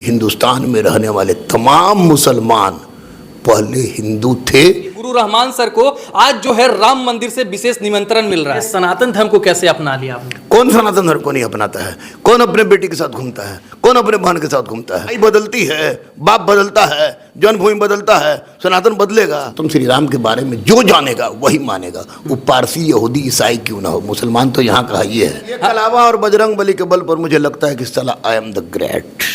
हिंदुस्तान में रहने वाले तमाम मुसलमान पहले हिंदू थे। गुरु रहमान सर को आज जो है राम मंदिर से विशेष निमंत्रण मिल रहा है। सनातन धर्म को कैसे अपना लिया आपने? कौन सनातन धर्म को नहीं अपनाता है? कौन अपने बेटी के साथ घूमता है? कौन अपने बहन के साथ घूमता है? भाई बदलती है, बाप बदलता है, जन्मभूमि बदलता है, सनातन बदलेगा। तुम श्री राम के बारे में जो जानेगा वही मानेगा, वो पारसी यहूदी ईसाई क्यों ना हो, मुसलमान तो यहाँ का ये है। ये अलावा और बजरंग बली के बल पर मुझे लगता है कि साला I am the great.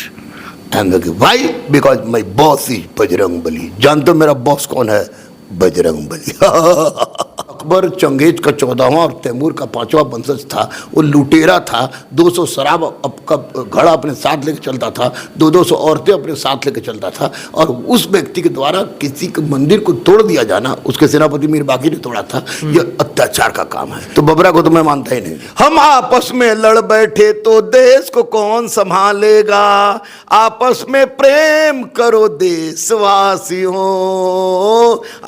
Why? Because my boss is Bajrang Bali. जानते हो मेरा बॉस कौन है? बजरंग बली। अकबर चंगेज का 14वां और तैमूर का 5वां वंशज था। वो लुटेरा था, 200 शराब का घड़ा अपने साथ लेके चलता था, 200 औरतें अपने साथ लेके चलता था, और उस व्यक्ति के द्वारा किसी के मंदिर को तोड़ दिया जाना, उसके सेनापति मीर बाकी ने तोड़ा था, यह अत्याचार का काम है। तो बबरा को तो मैं मानता ही नहीं। हम आपस में लड़ बैठे तो देश को कौन संभालेगा? आपस में प्रेम करो देशवासियों,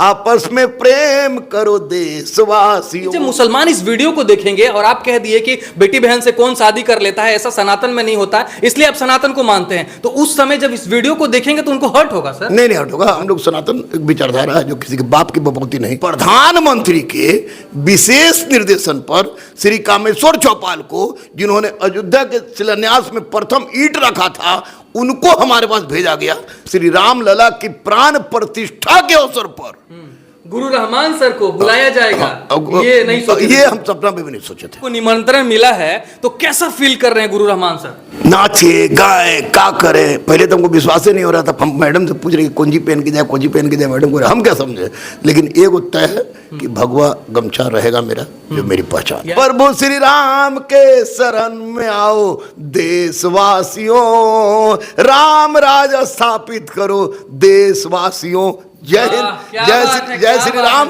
आपस में प्रेम करो देशवासियों। जब मुसलमान इस वीडियो को देखेंगे और आप कह दिए कि बेटी बहन से कौन शादी कर लेता है, ऐसा सनातन में नहीं होता, इसलिए आप सनातन को मानते हैं, तो उस समय जब इस वीडियो को देखेंगे तो उनको हर्ट होगा सर? नहीं हर्ट होगा। हम लोग सनातन एक विचारधारा है जो किसी के बाप की बपौती नहीं। प्रधानमंत्री के विशेष निर्देशन पर श्री कामेश्वर चौपाल को, जिन्होंने अयोध्या के शिलान्यास में प्रथम ईंट रखा था, उनको हमारे पास भेजा गया। श्री राम लला की प्राण प्रतिष्ठा के अवसर पर गुरु रहमान सर को बुलाया जाएगा, ये नहीं सोचे? ये हम सपना में भी नहीं सोचे थे। को निमंत्रण मिला है तो कैसा फील कर रहे हैं गुरु रहमान सर? नाचे गाए का करे, पहले तो हमको विश्वास ही नहीं हो रहा था। हम मैडम से पूछ रहे कि कौन जी पहन के जाए, कौन जी पहन के जाए, मैडम को हम क्या समझे। लेकिन एक तय है कि भगवा गमछा रहेगा मेरा, जो मेरी पहचान। प्रभु श्री राम के शरण में आओ देशवासियों, राम राज स्थापित करो देशवासियों। जय हिंद, जय श्री राम,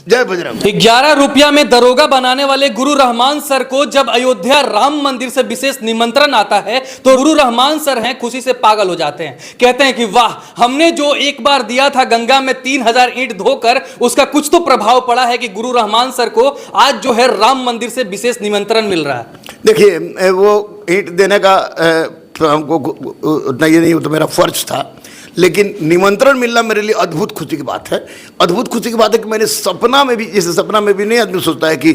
जय बजरंग। 11 रुपया में दरोगा बनाने वाले गुरु रहमान सर को जब अयोध्या राम मंदिर से विशेष निमंत्रण आता है तो गुरु रहमान सर हैं खुशी से पागल हो जाते हैं। कहते हैं कि वाह, हमने जो एक बार दिया था गंगा में 3000 ईंट धोकर, उसका कुछ तो प्रभाव पड़ा है कि गुरु रहमान सर को आज जो है राम मंदिर से विशेष निमंत्रण मिल रहा है। देखिए, वो ईंट देने का हमको उतना ये नहीं, तो मेरा फर्ज था, लेकिन निमंत्रण मिलना मेरे लिए अद्भुत खुशी की बात है। अद्भुत खुशी की बात है कि मैंने सपना में भी, जैसे सपना में भी नहीं आदमी सोचता है कि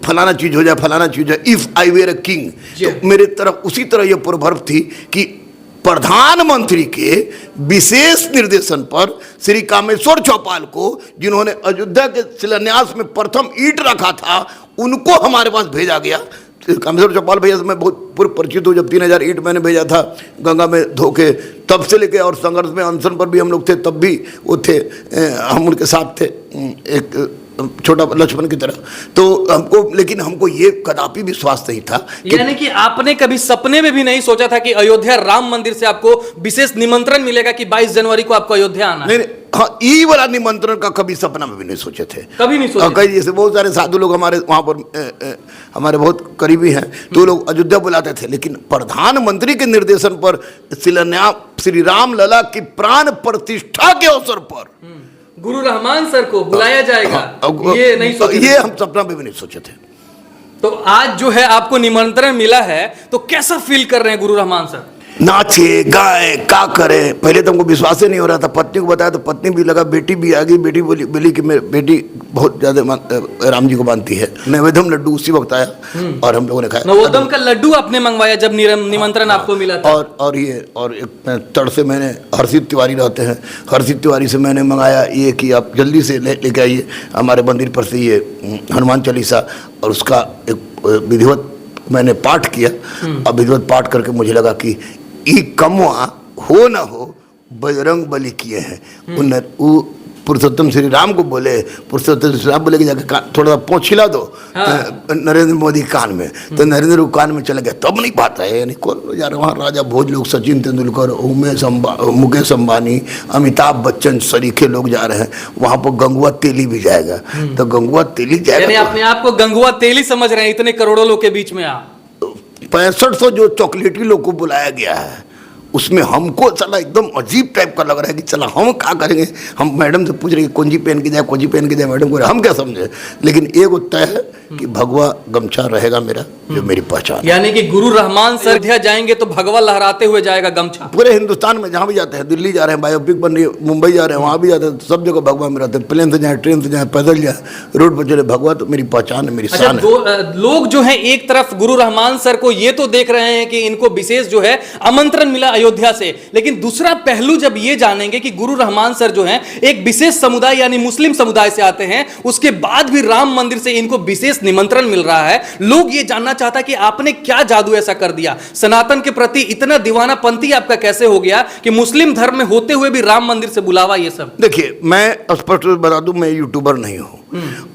फलाना चीज हो जाए, फलाना चीज हो जाए, if I were a king, तो मेरे तरफ उसी तरह ये पूर्वभर्व थी कि प्रधानमंत्री के विशेष निर्देशन पर श्री कामेश्वर चौपाल को, जिन्होंने अयोध्या के शिलान्यास में प्रथम ईंट रखा था, उनको हमारे पास भेजा गया। कामेश्वर चौपाल भैया से मैं बहुत पूर्व परिचित हूँ। जब 3000 ईंट मैंने भेजा था गंगा में धो के, तब से लेके, और संघर्ष में अनशन पर भी हम लोग थे, तब भी वो थे, हम उनके साथ थे, एक छोटा लक्ष्मण की तरह। तो हमको, लेकिन हमको ये कदापि विश्वास नहीं था कि, यानी कि आपने कभी सपने में भी नहीं सोचा था कि अयोध्या राम मंदिर से आपको विशेष निमंत्रण मिलेगा कि 22 जनवरी को आपको अयोध्या आना है? नहीं, हाँ, ई वाला निमंत्रण का कभी सपना में भी नहीं सोचे थे, कभी नहीं सोचे। कई जैसे बहुत सारे साधु लोग हमारे वहाँ पर हमारे बहुत करीबी हैं, तो लोग अयोध्या बुलाते थे, लेकिन प्रधानमंत्री के निर्देशन पर शिलान्यास श्री राम लला की प्राण प्रतिष्ठा के अवसर पर गुरु रहमान सर को बुलाया जाएगा, ये नहीं सोचे? ये हम सपना में भी नहीं सोचे थे। तो आज जो है आपको निमंत्रण मिला है तो कैसा फील कर रहे हैं गुरु रहमान सर? नाचे गाए का करे, पहले तो हमको विश्वास ही नहीं हो रहा था। पत्नी को बताया तो पत्नी भी लगा, बेटी भी आ गई। बेटी बोली कि मेरी बेटी बहुत ज्यादा राम जी को मानती है। नैवेद्यम लड्डू उसी वक्त आया और हम लोगों ने खाया। नवोदम का लड्डू आपने मंगवाया जब निमंत्रण आपको मिला था? और एक तड़ से मैंने, हर्षित तिवारी रहते हैं, हर्षित तिवारी से मैंने मंगाया ये कि आप जल्दी से लेके आइए हमारे मंदिर पर से ये हनुमान चालीसा, और उसका एक विधिवत मैंने पाठ किया। और विधिवत पाठ करके मुझे लगा कि ई कमवा हो न हो बजरंग बली किए हैं। पुरुषोत्तम श्री राम को बोले, पुरुषोत्तम श्री राम बोले कि जाके थोड़ा सा पोंछ हिला दो नरेंद्र मोदी कान में, तो नरेंद्र कान में चले गया। तब नहीं बात है, यानी कौन यार, वहाँ राजा भोज लोग, सचिन तेंदुलकर, मुकेश अंबानी, अमिताभ बच्चन सरीखे लोग जा रहे हैं। वहाँ पर गंगुआ तेली भी जाएगा, तो गंगुआ तेली जाएगा। अपने आप को गंगुआ तेली समझ रहे हैं इतने करोड़ों लोग के बीच में आप? 6500 जो चॉकलेटी लोग को बुलाया गया है, उसमें हमको चला एकदम अजीब टाइप का लग रहा है कि चला हम क्या करेंगे। हम मैडम से पूछ रहे हैं कौन जी पहन के जाए मैडम को, हम क्या समझे। लेकिन एक तय है कि भगवा गमछा रहेगा मेरा, जो मेरी पहचान। यानी कि गुरु रहमान सर अयोध्या जाएंगे तो भगवा लहराते हुए जाएगा गमछा। पूरे हिंदुस्तान में जहाँ भी जाते हैं, दिल्ली जा रहे हैं बायोपिक बन रही है, मुंबई जा रहे हैं, वहाँ भी जाते हैं, सब जगह भगवा में रहते हैं। प्लेन से जाए, ट्रेन से जाए, पैदल जाए, रोड पर चले, भगवा तो मेरी पहचान है, मेरी शान है। लोग जो है एक तरफ गुरु रहमान सर को ये तो देख रहे हैं कि इनको विशेष जो है आमंत्रण मिला अयोध्या से, लेकिन दूसरा पहलू जब ये जानेंगे कि गुरु रहमान सर जो है एक विशेष समुदाय यानी मुस्लिम समुदाय से आते हैं, उसके बाद भी राम मंदिर से इनको विशेष निमंत्रण मिल रहा है। लोग ये जानना चाहता है कि आपने क्या जादू ऐसा कर दिया, सनातन के प्रति इतना दीवानापंथी आपका कैसे हो गया कि मुस्लिम धर्म में होते हुए भी राम मंदिर से बुलावा ये सब। देखिए, मैं स्पष्ट रूप से बता दूं, मैं यूट्यूबर नहीं हूं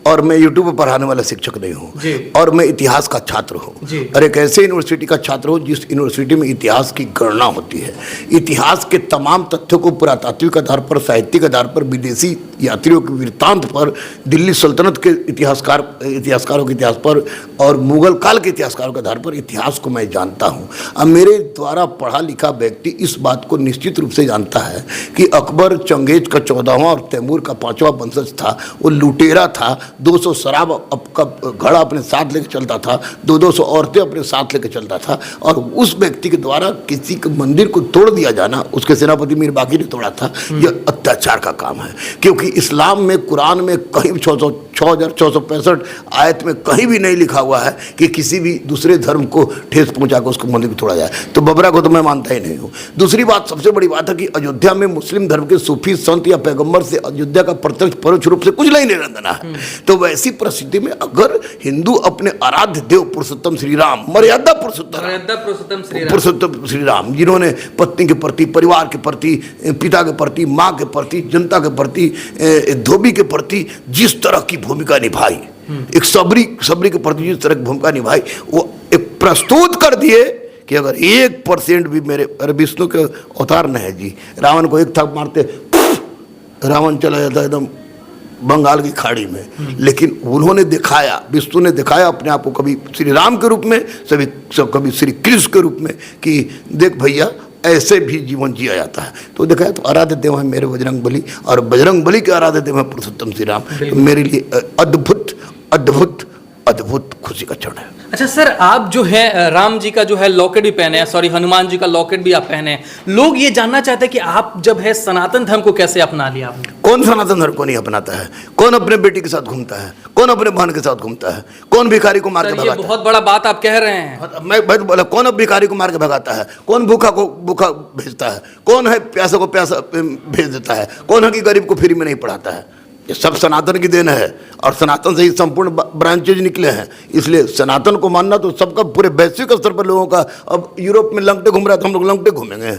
और मैं यूट्यूब पर पढ़ाने वाला शिक्षक नहीं हूं, और मैं इतिहास का छात्र हूं, और एक ऐसे यूनिवर्सिटी का छात्र हूं जिस यूनिवर्सिटी में इतिहास की गणना होती है। इतिहास के तमाम तथ्यों को पुरातात्विक आधार पर, साहित्यिक आधार पर, विदेशी यात्रियों के वृत्तांत पर, दिल्ली सल्तनत के इतिहासकारों के इतिहास पर और मुगल काल के इतिहासकारों के आधार पर इतिहास को मैं जानता हूं। अब मेरे द्वारा पढ़ा लिखा व्यक्ति इस बात को निश्चित रूप से जानता है कि अकबर चंगेज का 14वां और तैमूर का 5वां वंशज था। वो लुटेरा था, 200 शराब का घड़ा अपने साथ लेके चलता था, 200 औरतें अपने साथ लेके चलता था, और उस व्यक्ति के द्वारा किसी के मंदिर को तोड़ दिया जाना, उसके सेनापति मीर बाकी ने तोड़ा था, यह अत्याचार का काम है। क्योंकि इस्लाम में, कुरान में कहीं 6665 आयत में कहीं भी नहीं लिखा हुआ है कि किसी भी दूसरे धर्म को ठेस पहुंचाकर उसको मंदिर को तोड़ा जाए। तो बबरा को तो मैं मानता ही नहीं हूँ। दूसरी बात, सबसे बड़ी बात है कि अयोध्या में मुस्लिम धर्म के सूफी संत या पैगंबर से अयोध्या का प्रत्यक्ष परोक्ष रूप से कुछ नहीं लेना देना है। तो वैसी परिस्थिति में अगर हिंदू अपने आराध्य देव पुरुषोत्तम श्री राम, मर्यादा पुरुषोत्तम श्री राम, जिन्होंने पत्नी के प्रति, परिवार के प्रति, पिता के प्रति, माँ के प्रति, जनता के प्रति, धोबी के प्रति जिस तरह की भूमिका निभाई, एक सबरी के प्रति जिस तरह की भूमिका निभाई, वो एक प्रस्तुत कर दिए कि अगर 1% भी मेरे, अरे विष्णु के अवतार न है जी, रावण को एक थप मारते रावण चला जाता एकदम बंगाल की खाड़ी में। लेकिन उन्होंने दिखाया, विष्णु ने दिखाया अपने आप को कभी श्री राम के रूप में, कभी श्री कृष्ण के रूप में, कि देख भैया ऐसे भी जीवन जिया जाता है। तो देखा तो आराध्य देव है मेरे बजरंग बली, और बजरंग बली के आराध्य देव है पुरुषोत्तम श्री राम। तो मेरे लिए अद्भुत अद्भुत अद्भुत खुशी का क्षण है। अच्छा सर, आप जो है राम जी का जो है लॉकेट भी पहने हैं, सॉरी हनुमान जी का लॉकेट भी आप पहने हैं। लोग ये जानना चाहते हैं कि आप जब है सनातन धर्म को कैसे अपना लिया आपने? कौन सनातन धर्म को नहीं अपनाता है? कौन अपने बेटी के साथ घूमता है? कौन अपने बहन के साथ घूमता है? कौन भिखारी को मार के भगाता है? बहुत बड़ा बात आप कह रहे हैं। मैं बोला, कौन अब भिखारी को मार के भगाता है? कौन भूखा को भूखा भेजता है? कौन है प्यासा को प्यासा भेज देता है? कौन है कि गरीब को फ्री में नहीं पढ़ाता है? ये सब सनातन की देन है, और सनातन से ही संपूर्ण ब्रांचेज निकले हैं। इसलिए सनातन को मानना तो सबका, पूरे वैश्विक स्तर पर लोगों का। अब यूरोप में लंगटे घूम रहा था, हम लोग लंगटे घूमेंगे?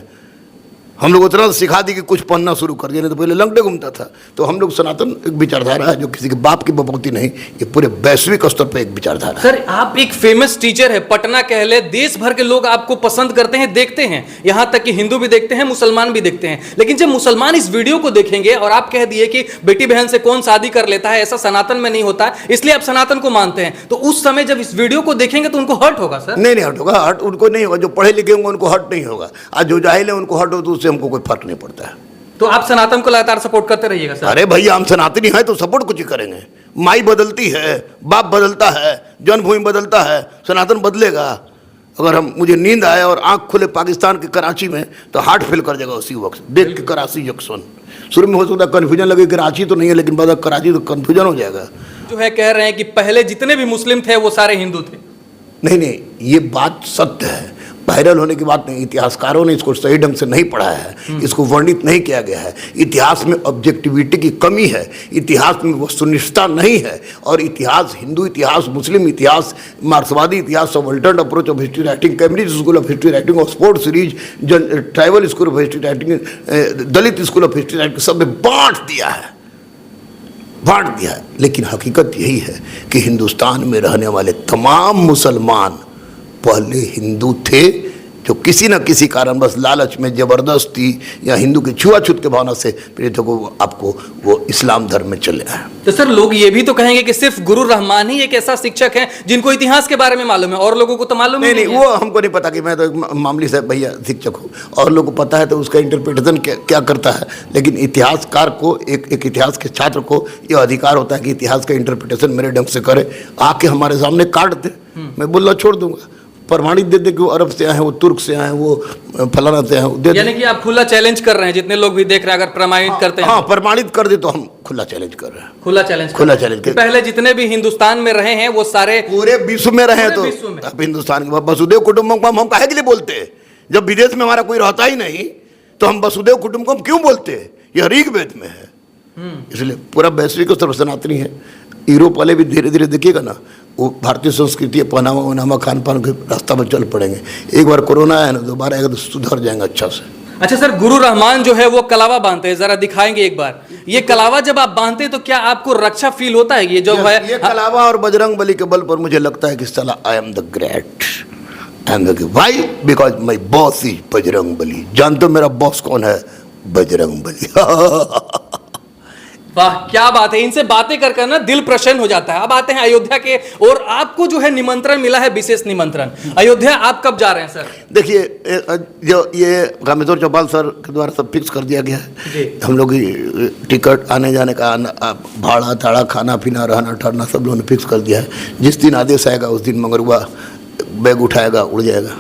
हम लोग उतना सिखा दी कि कुछ पढ़ना शुरू कर दिया, नहीं तो पहले लंगटे घूमता था। तो हम लोग सनातन एक विचारधारा है जो किसी के बाप की बपौती नहीं, ये पूरे वैश्विक स्तर पर एक विचारधारा है। सर, आप एक फेमस टीचर है, पटना कह ले, देश भर के लोग आपको पसंद करते हैं, देखते हैं, यहाँ तक कि हिंदू भी देखते हैं, मुसलमान भी देखते हैं। लेकिन जब मुसलमान इस वीडियो को देखेंगे और आप कह दिए कि बेटी बहन से कौन शादी कर लेता है, ऐसा सनातन में नहीं होता, इसलिए आप सनातन को मानते हैं, तो उस समय जब इस वीडियो को देखेंगे तो उनको हर्ट होगा सर? नहीं हर्ट होगा, हर्ट उनको नहीं होगा। जो पढ़े लिखे होंगे उनको हर्ट नहीं होगा। आज जो जाहिल है उनको हर्ट हो तो उससे हमको कोई फर्क नहीं पड़ता है। तो आप सनातन को लगातार सपोर्ट करते रहिएगा सर? अरे भैया, हम सनातनी हैं तो सपोर्ट कुछ ही करेंगे। माई बदलती है, बाप बदलता है, जन्मभूमि बदलता है, सनातन बदलेगा। अगर हम, मुझे नींद आए और आंख खुले पाकिस्तान के कराची में, तो हार्ट फेल कर जाएगा उसी वक्त देख के कराची जंक्शन। शुरू में हो सकता है कन्फ्यूजन लगे, कराची तो नहीं है, लेकिन बाद कराची तो कन्फ्यूजन हो जाएगा। जो है कह रहे हैं कि पहले जितने भी मुस्लिम थे वो सारे हिंदू थे। नहीं, ये बात सत्य है, वायरल होने की बात नहीं। इतिहासकारों ने इसको सही ढंग से नहीं पढ़ा है, इसको वर्णित नहीं किया गया है। इतिहास में ऑब्जेक्टिविटी की कमी है, इतिहास में वस्तुनिष्ठता नहीं है। और इतिहास, हिंदू इतिहास, मुस्लिम इतिहास, मार्क्सवादी इतिहास, subaltern approach of history writing, Cambridge school of history writing, Oxford series, tribal school of history writing, Dalit school of history writing, सब में बांट दिया है। लेकिन हकीकत यही है कि हिंदुस्तान में रहने वाले तमाम मुसलमान पहले हिंदू थे जो किसी न किसी कारण बस लालच में जबरदस्ती या हिंदू की छुआछूत के भावना से प्रेरित को आपको वो इस्लाम धर्म में चले आए। तो सर लोग ये भी तो कहेंगे कि सिर्फ गुरु रहमान ही एक ऐसा शिक्षक है जिनको इतिहास के बारे में मालूम है, और लोगों को तो मालूम ही नहीं, वो हमको नहीं पता कि मैं तो एक मामूली से भैया शिक्षक हूँ, और लोगों को पता है तो उसका इंटरप्रिटेशन क्या करता है। लेकिन इतिहासकार को, एक इतिहास के छात्र को यह अधिकार होता है कि इतिहास का इंटरप्रिटेशन मेरे ढंग से करे, आके हमारे सामने काट दे, मैं बोलना छोड़ दूंगा, प्रमाणित दे दे कि वो अरब से आए, वो तुर्क से आए, वो फलाना से आए, यानी कि आप खुला चैलेंज कर रहे हैं, जितने लोग भी देख रहे हैं अगर प्रमाणित करते हैं। हाँ, प्रमाणित कर दे तो हम खुला चैलेंज कर रहे हैं। खुला चैलेंज पहले जितने भी हिंदुस्तान में रहे हैं वो सारे पूरे विश्व में रहे, तो अब हिंदुस्तान के वसुदेव कुटुंबकम हम काहे के लिए बोलते हैं? जब विदेश में हमारा कोई रहता ही नहीं तो हम वसुदेव कुटुंबकम क्यों बोलते हैं? यह ऋग्वेद में है। इसलिए पूरा वैश्विक और सर्वसनातनी है। यूरोप वाले भी धीरे धीरे देखिएगा ना, वो भारतीय संस्कृति, पहनावा वनामा, खान पान के रास्ता पर चल पड़ेंगे। एक बार कोरोना आया ना, दोबारा आएगा तो सुधर जाएंगे अच्छा से। अच्छा सर, गुरु रहमान जो है वो कलावा बांधते हैं, जरा दिखाएंगे एक बार। ये कलावा जब आप बांधते हैं तो क्या आपको रक्षा फील होता है? ये जो है ये कलावा और बजरंग बली के बल पर मुझे लगता है कि साला I am the great, I am the, why? Because my boss is Bajrang Bali. जानते हो मेरा बॉस कौन है? बजरंग बली। वाह, क्या बात है। इनसे बातें कर कर ना दिल प्रसन्न हो जाता है। अब आते हैं अयोध्या के, और आपको जो है निमंत्रण मिला है, विशेष निमंत्रण। अयोध्या आप कब जा रहे हैं सर? देखिए, जो ये रामेश्वर चौपाल सर के द्वारा सब फिक्स कर दिया गया है। हम लोग की टिकट, आने जाने का, भाड़ा ताड़ा, खाना पीना, रहना ठहरना सब लोगों ने फिक्स कर दिया है। जिस दिन आदेश आएगा उस दिन मंगरुआ बैग उठाएगा, उड़ जाएगा।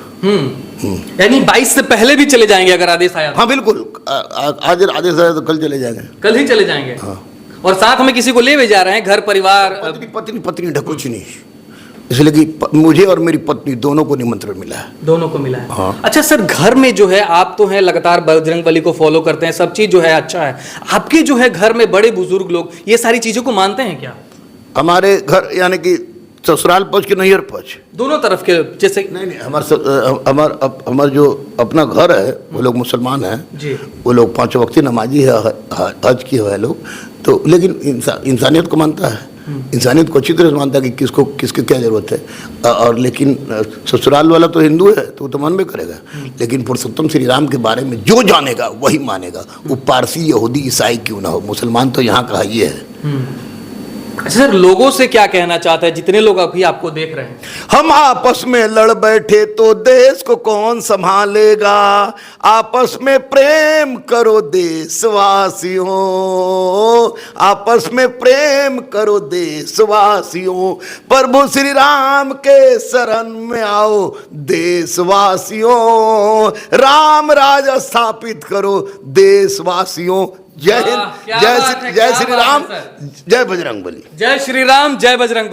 यानी 22 से पहले भी चले जाएंगे अगर आदेश आया? हाँ बिल्कुल, आज आदेश आया तो कल चले जाएंगे। कल ही चले जाएंगे? हाँ। और साथ में किसी को ले भी जा रहे हैं, घर परिवार? पत्नी कुछ नहीं, इसलिए कि मुझे और मेरी पत्नी दोनों को निमंत्रण मिला है। दोनों को मिला है। हाँ। अच्छा सर, घर में जो है आप तो हैं लगातार बजरंग बली को फॉलो करते हैं, सब चीज जो है अच्छा है। आपके जो है घर में बड़े बुजुर्ग लोग ये सारी चीजों को मानते हैं क्या? हमारे घर यानी कि ससुराल पक्ष के नैहर पक्ष दोनों तरफ के, जैसे नहीं, हमारा जो अपना घर है वो लोग मुसलमान हैं जी। वो लोग 5 वक्ती नमाजी है, हज किए हुए लोग, तो लेकिन इंसानियत को मानता है, इंसानियत को अच्छी तरह से मानता है कि किसको किसकी क्या जरूरत है। और लेकिन ससुराल वाला तो हिंदू है तो वो तो मन में करेगा, लेकिन पुरुषोत्तम श्री राम के बारे में जो जानेगा वही मानेगा, वो पारसी, यहूदी, ईसाई क्यों ना हो, मुसलमान तो यहाँ का ही है। अच्छा सर, लोगों से क्या कहना चाहता है जितने लोग अभी आपको देख रहे हैं? हम आपस में लड़ बैठे तो देश को कौन संभालेगा, आपस में प्रेम करो देशवासियों, आपस में प्रेम करो देशवासियों, प्रभु श्री राम के शरण में आओ देशवासियों, राम राज स्थापित करो देशवासियों। जय हिंद, जय श्री राम, जय बजरंग बली। जय श्री राम, जय बजरंग बली।